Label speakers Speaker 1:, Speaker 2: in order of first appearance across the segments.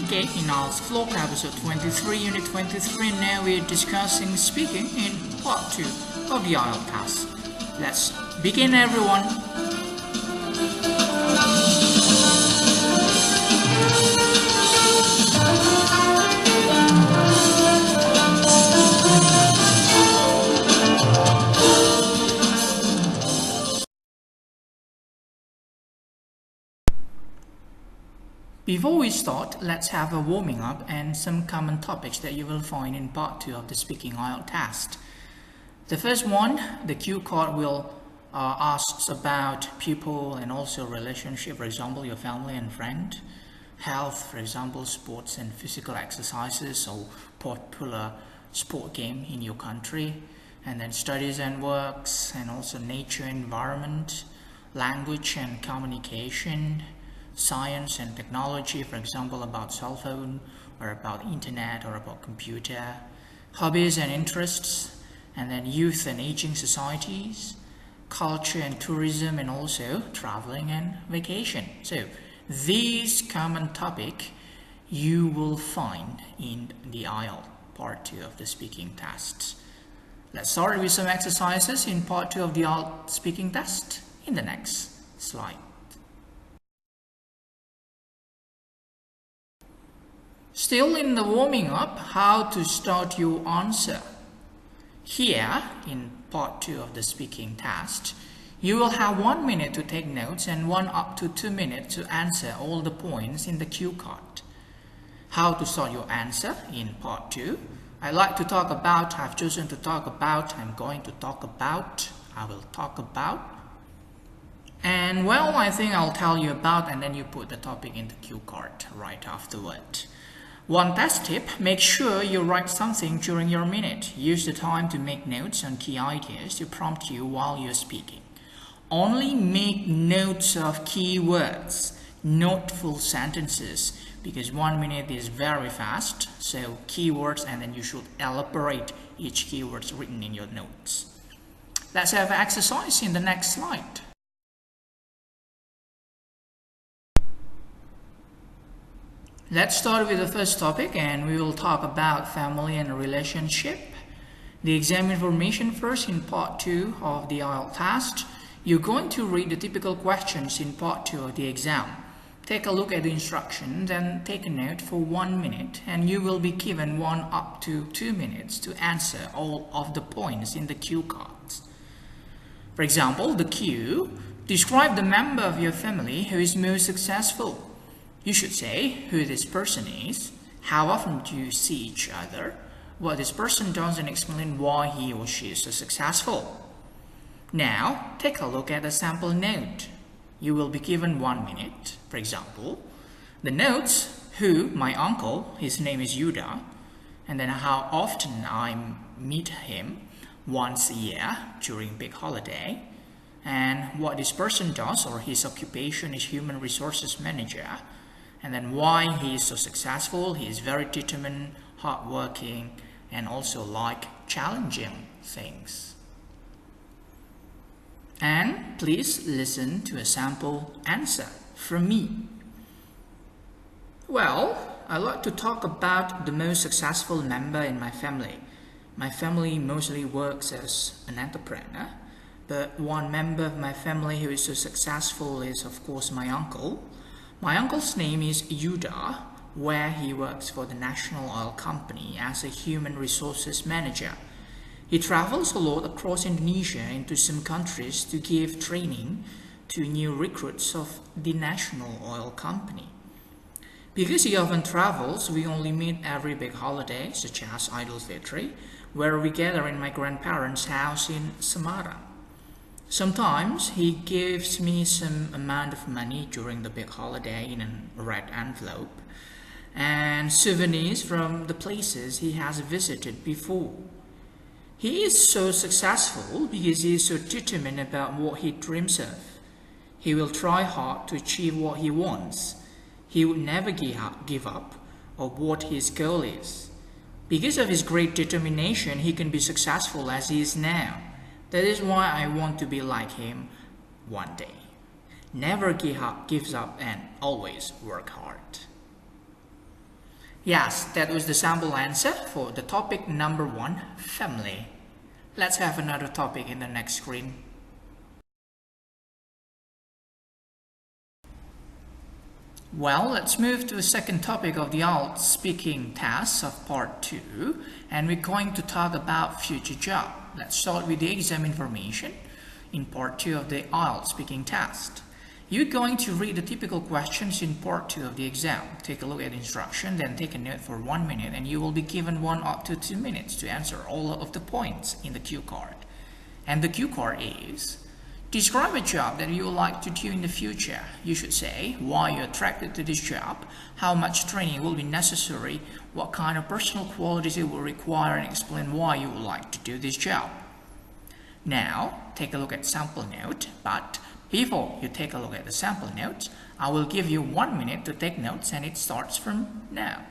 Speaker 1: Okay, in our vlog episode 23, unit 23, now we're discussing speaking in part 2 of the Ielts task. Let's begin, everyone. Before we start, let's have a warming up and some common topics that you will find in part 2 of the Speaking Ielts test. The first one, the cue card will ask about people and also relationship, for example, your family and friend, health, for example, sports and physical exercises or popular sport game in your country, and then studies and works, and also nature, environment, language and communication, science and technology, for example, about cell phone or about internet or about computer, hobbies and interests, and then youth and aging societies, culture and tourism, and also traveling and vacation. So these common topic you will find in the Ielts part 2 of the speaking tests. Let's start with some exercises in part 2 of the Ielts speaking test in the next slide. Still in the warming up, how to start your answer. Here, in part 2 of the speaking test, you will have 1 minute to take notes and 1 up to 2 minutes to answer all the points in the cue card. How to start your answer in part 2. I've chosen to talk about, I'm going to talk about, I will talk about. And well, I think I'll tell you about, and then you put the topic in the cue card right afterward. One test tip, make sure you write something during your minute. Use the time to make notes on key ideas to prompt you while you're speaking. Only make notes of key words, not full sentences, because 1 minute is very fast. So keywords, and then you should elaborate each keyword written in your notes. Let's have an exercise in the next slide. Let's start with the first topic, and we will talk about family and relationship. The exam information first in part 2 of the Ielts test. You're going to read the typical questions in part 2 of the exam. Take a look at the instructions and take a note for 1 minute, and you will be given 1 up to 2 minutes to answer all of the points in the cue cards. For example, the cue, describe the member of your family who is most successful. You should say who this person is, how often do you see each other, what this person does, and explain why he or she is so successful. Now, take a look at the sample note. You will be given 1 minute. For example, the notes, who, my uncle, his name is Yuda, and then how often I meet him, once a year during big holiday, and what this person does, or his occupation is human resources manager, and then why he is so successful. He is very determined, hardworking, and also like challenging things. And please listen to a sample answer from me. Well, I like to talk about the most successful member in my family. My family mostly works as an entrepreneur, but one member of my family who is so successful is, of course, my uncle. My uncle's name is Yuda, where he works for the National Oil Company as a human resources manager. He travels a lot across Indonesia into some countries to give training to new recruits of the National Oil Company. Because he often travels, we only meet every big holiday, such as Idul Fitri, where we gather in my grandparents' house in Semarang. Sometimes he gives me some amount of money during the big holiday in a red envelope and souvenirs from the places he has visited before. He is so successful because he is so determined about what he dreams of. He will try hard to achieve what he wants. He would never give up of what his goal is. Because of his great determination, he can be successful as he is now. That is why I want to be like him one day. Never gives up and always work hard. Yes, that was the sample answer for the topic number 1, family. Let's have another topic in the next screen. Well, let's move to the second topic of the Ielts speaking test of part 2, and we're going to talk about future job. Let's start with the exam information in part 2 of the Ielts speaking test. You're going to read the typical questions in part 2 of the exam. Take a look at the instruction, then take a note for 1 minute, and you will be given 1 up to 2 minutes to answer all of the points in the cue card. And the cue card is: describe a job that you would like to do in the future. You should say why you're attracted to this job, how much training will be necessary, what kind of personal qualities it will require, and explain why you would like to do this job. Now, take a look at sample note, but before you take a look at the sample notes, I will give you 1 minute to take notes, and it starts from now.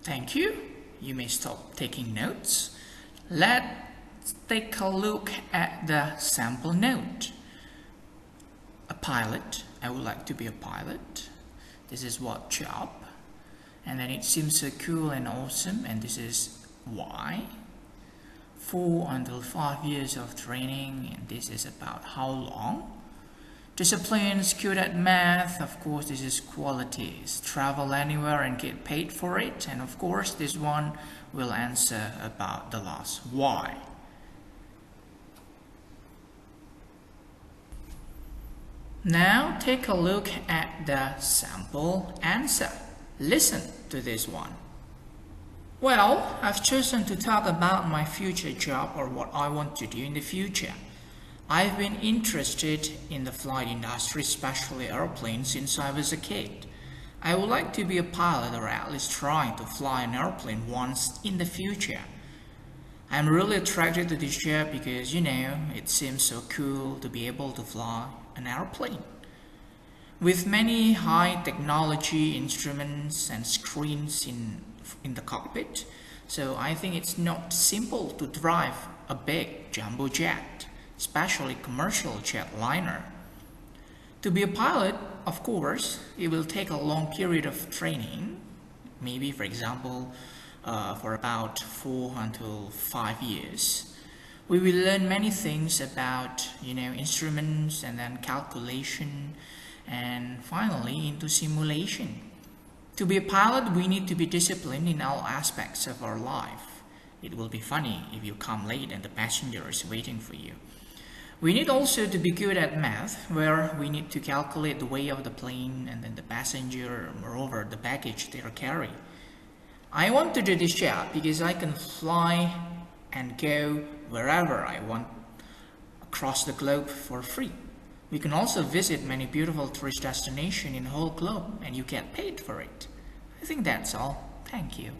Speaker 1: Thank you. You may stop taking notes. Let's take a look at the sample note. A pilot. I would like to be a pilot. This is what job. And then it seems so cool and awesome. And this is why. 4 until 5 years of training. And this is about how long. Disciplines, good at math, of course this is qualities. Travel anywhere and get paid for it. And of course this one will answer about the last, why. Now take a look at the sample answer. Listen to this one. Well, I've chosen to talk about my future job, or what I want to do in the future. I've been interested in the flight industry, especially airplanes, since I was a kid. I would like to be a pilot, or at least try to fly an airplane once in the future. I'm really attracted to this job because, it seems so cool to be able to fly an airplane. With many high technology instruments and screens in the cockpit, so I think it's not simple to drive a big jumbo jet, especially commercial jetliner. To be a pilot, of course, it will take a long period of training, maybe for example, for about 4 until 5 years. We will learn many things about, instruments, and then calculation, and finally into simulation. To be a pilot, we need to be disciplined in all aspects of our life. It will be funny if you come late and the passenger is waiting for you. We need also to be good at math, where we need to calculate the weight of the plane and then the passenger, moreover the baggage they are carrying. I want to do this job because I can fly and go wherever I want across the globe for free. We can also visit many beautiful tourist destinations in the whole globe, and you get paid for it. I think that's all. Thank you.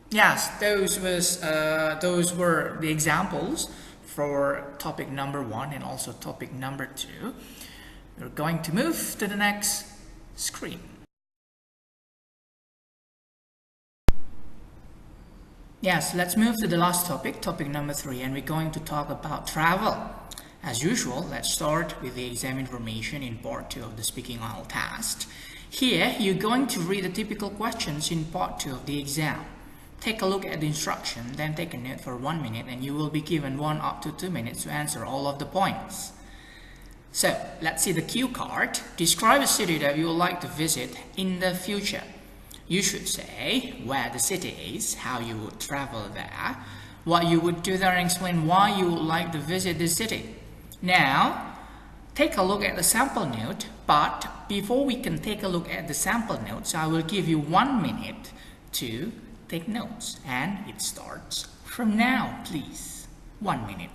Speaker 1: Yes, those were the examples for topic number 1 and also topic number 2. We're going to move to the next screen. Yes, let's move to the last topic, topic number 3, and we're going to talk about travel. As usual, let's start with the exam information in part 2 of the speaking IELTS test. Here, you're going to read the typical questions in part 2 of the exam. Take a look at the instruction, then take a note for 1 minute, and you will be given 1 up to 2 minutes to answer all of the points. So, let's see the cue card. Describe a city that you would like to visit in the future. You should say where the city is, how you would travel there, what you would do there, and explain why you would like to visit the city. Now, take a look at the sample note, but before we can take a look at the sample notes, I will give you 1 minute to take notes, and it starts from now, please. 1 minute.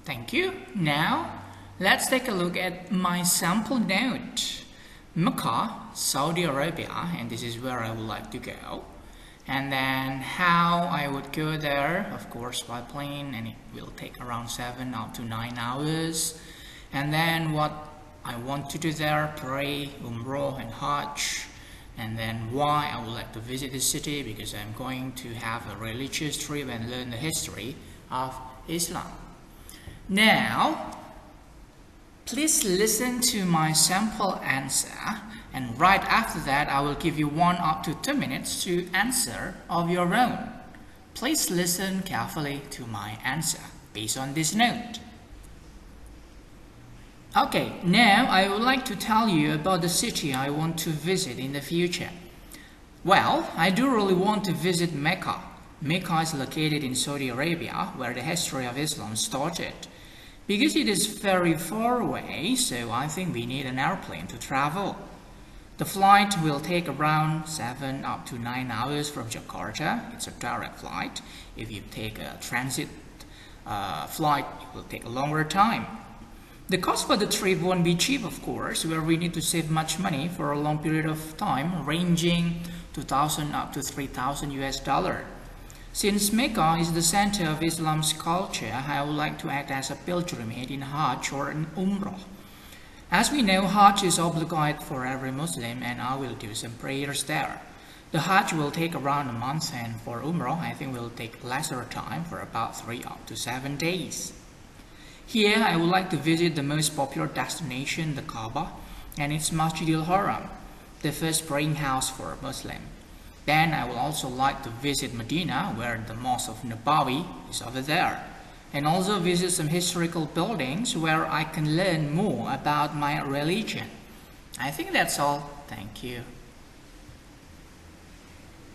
Speaker 1: Thank you. Now, let's take a look at my sample note. Mecca, Saudi Arabia, and this is where I would like to go. And then how I would go there, of course by plane, and it will take around 7 up to 9 hours. And then what I want to do there, pray, Umrah and Hajj. And then why I would like to visit the city, because I'm going to have a religious trip and learn the history of Islam. Now, please listen to my sample answer, and right after that I will give you 1 up to 2 minutes to answer of your own. Please listen carefully to my answer based on this note. Okay, now I would like to tell you about the city I want to visit in the future. Well, I do really want to visit Mecca. Mecca is located in Saudi Arabia, where the history of Islam started. Because it is very far away, so I think we need an airplane to travel. The flight will take around 7 up to 9 hours from Jakarta. It's a direct flight. If you take a transit flight, it will take a longer time. The cost for the trip won't be cheap, of course, where we need to save much money for a long period of time, ranging 2,000 up to 3,000 US dollar. Since Mecca is the center of Islam's culture, I would like to act as a pilgrimage in Hajj or an Umrah. As we know, Hajj is obligate for every Muslim, and I will do some prayers there. The Hajj will take around a month, and for Umrah, I think will take lesser time, for about 3 up to 7 days. Here, I would like to visit the most popular destination, the Kaaba, and its Masjid al-Haram, the first praying house for a Muslim. Then I would also like to visit Medina, where the Mosque of Nabawi is over there, and also visit some historical buildings where I can learn more about my religion. I think that's all. Thank you.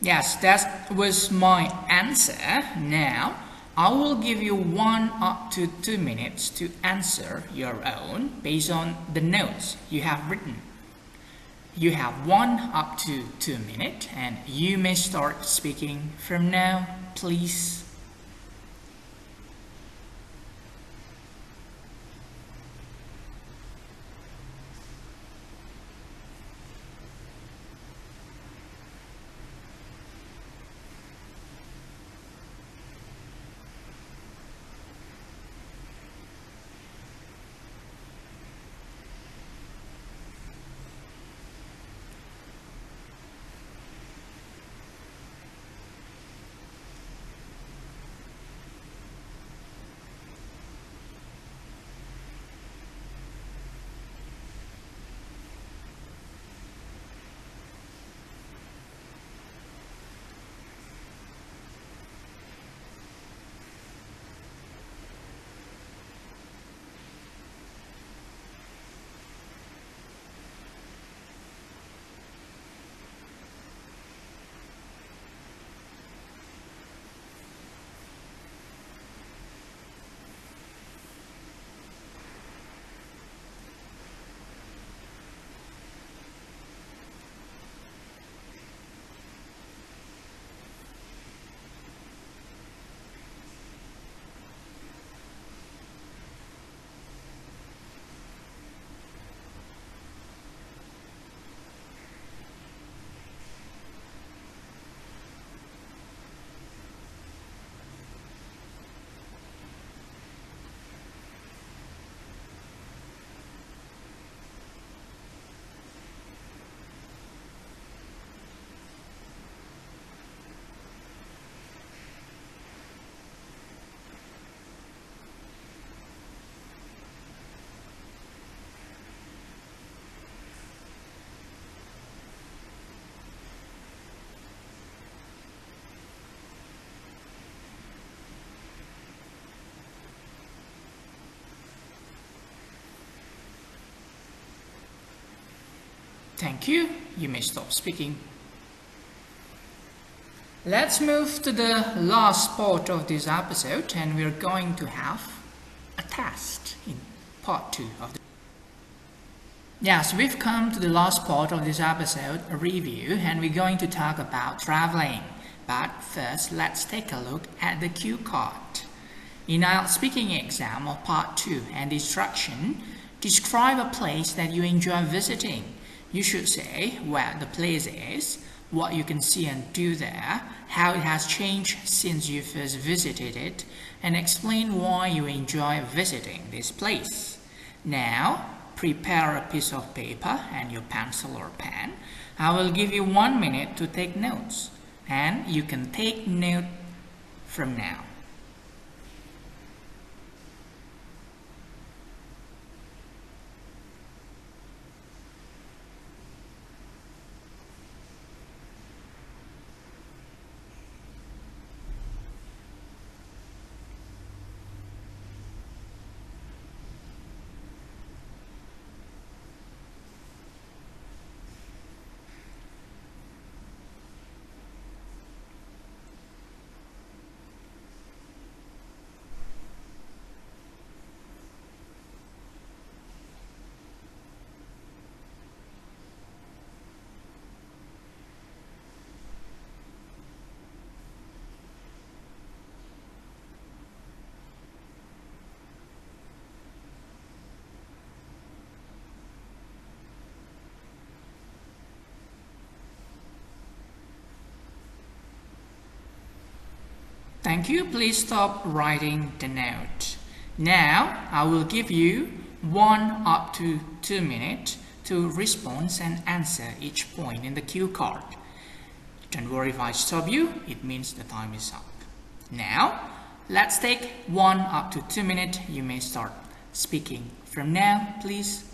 Speaker 1: Yes, that was my answer. Now, I will give you 1 up to 2 minutes to answer your own based on the notes you have written. You have 1 up to 2 minutes, and you may start speaking from now, please. Thank you. You may stop speaking. Let's move to the last part of this episode, and we're going to have a test in part 2 of the... Yes, we've come to the last part of this episode, a review, and we're going to talk about traveling. But first, let's take a look at the cue card. In Ielts speaking exam of part 2 and instruction, describe a place that you enjoy visiting. You should say where the place is, what you can see and do there, how it has changed since you first visited it, and explain why you enjoy visiting this place. Now, prepare a piece of paper and your pencil or pen. I will give you 1 minute to take notes, and you can take note from now. Thank you. Please stop writing the note. Now, I will give you 1 up to 2 minutes to respond and answer each point in the cue card. Don't worry if I stop you, it means the time is up. Now, let's take 1 up to 2 minutes. You may start speaking from now, please.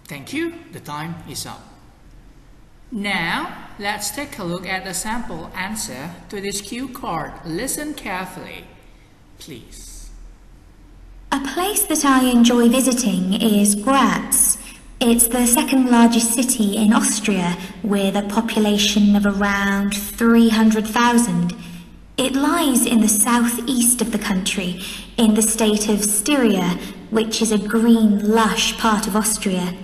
Speaker 1: Thank you. The time is up. Now, let's take a look at the sample answer to this cue card. Listen carefully, please.
Speaker 2: A place that I enjoy visiting is Graz. It's the second largest city in Austria with a population of around 300,000. It lies in the southeast of the country, in the state of Styria, which is a green, lush part of Austria.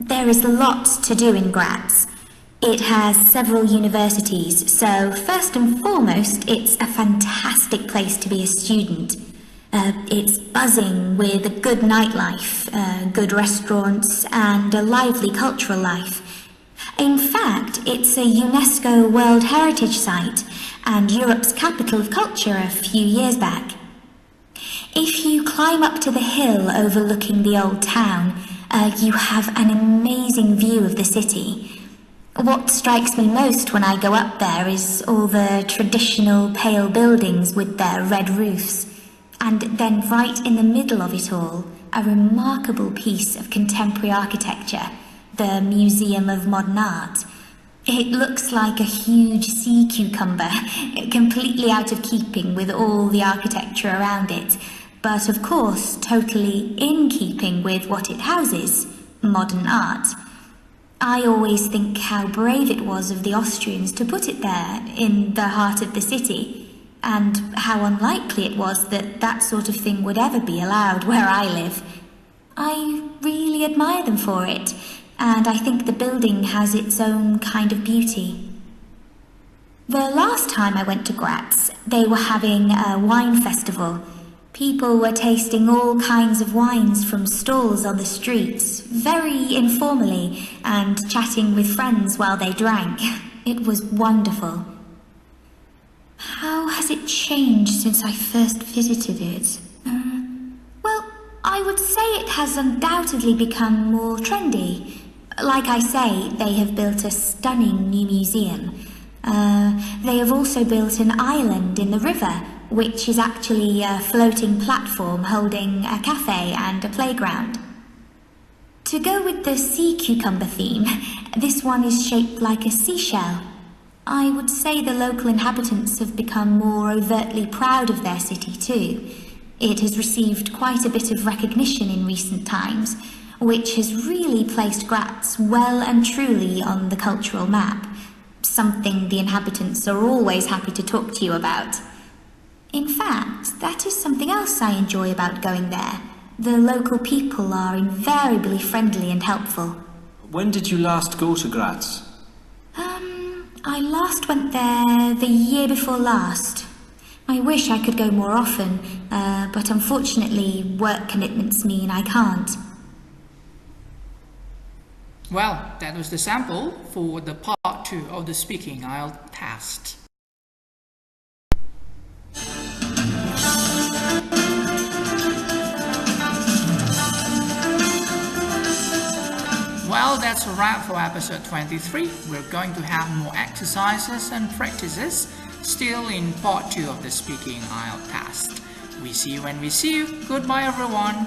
Speaker 2: There is a lot to do in Graz. It has several universities, so first and foremost, it's a fantastic place to be a student. It's buzzing with a good nightlife, good restaurants, and a lively cultural life. In fact, it's a UNESCO World Heritage Site and Europe's capital of culture a few years back. If you climb up to the hill overlooking the old town, you have an amazing view of the city. What strikes me most when I go up there is all the traditional pale buildings with their red roofs. And then right in the middle of it all, a remarkable piece of contemporary architecture, the Museum of Modern Art. It looks like a huge sea cucumber, completely out of keeping with all the architecture around it, but of course totally in keeping with what it houses, modern art. I always think how brave it was of the Austrians to put it there, in the heart of the city, and how unlikely it was that that sort of thing would ever be allowed where I live. I really admire them for it, and I think the building has its own kind of beauty. The last time I went to Graz, they were having a wine festival. People were tasting all kinds of wines from stalls on the streets, very informally, and chatting with friends while they drank. It was wonderful. How has it changed since I first visited it? Well, I would say it has undoubtedly become more trendy. Like I say, they have built a stunning new museum. They have also built an island in the river, which is actually a floating platform holding a cafe and a playground. To go with the sea cucumber theme, this one is shaped like a seashell. I would say the local inhabitants have become more overtly proud of their city too. It has received quite a bit of recognition in recent times, which has really placed Graz well and truly on the cultural map, something the inhabitants are always happy to talk to you about. In fact, that is something else I enjoy about going there. The local people are invariably friendly and helpful.
Speaker 3: When did you last go to Graz?
Speaker 2: I last went there the year before last. I wish I could go more often, but unfortunately work commitments mean I can't.
Speaker 1: Well, that was the sample for the part 2 of the speaking IELTS test. Well, that's a wrap for episode 23. We're going to have more exercises and practices still in part 2 of the speaking IELTS test. We see you when we see you. Goodbye, everyone.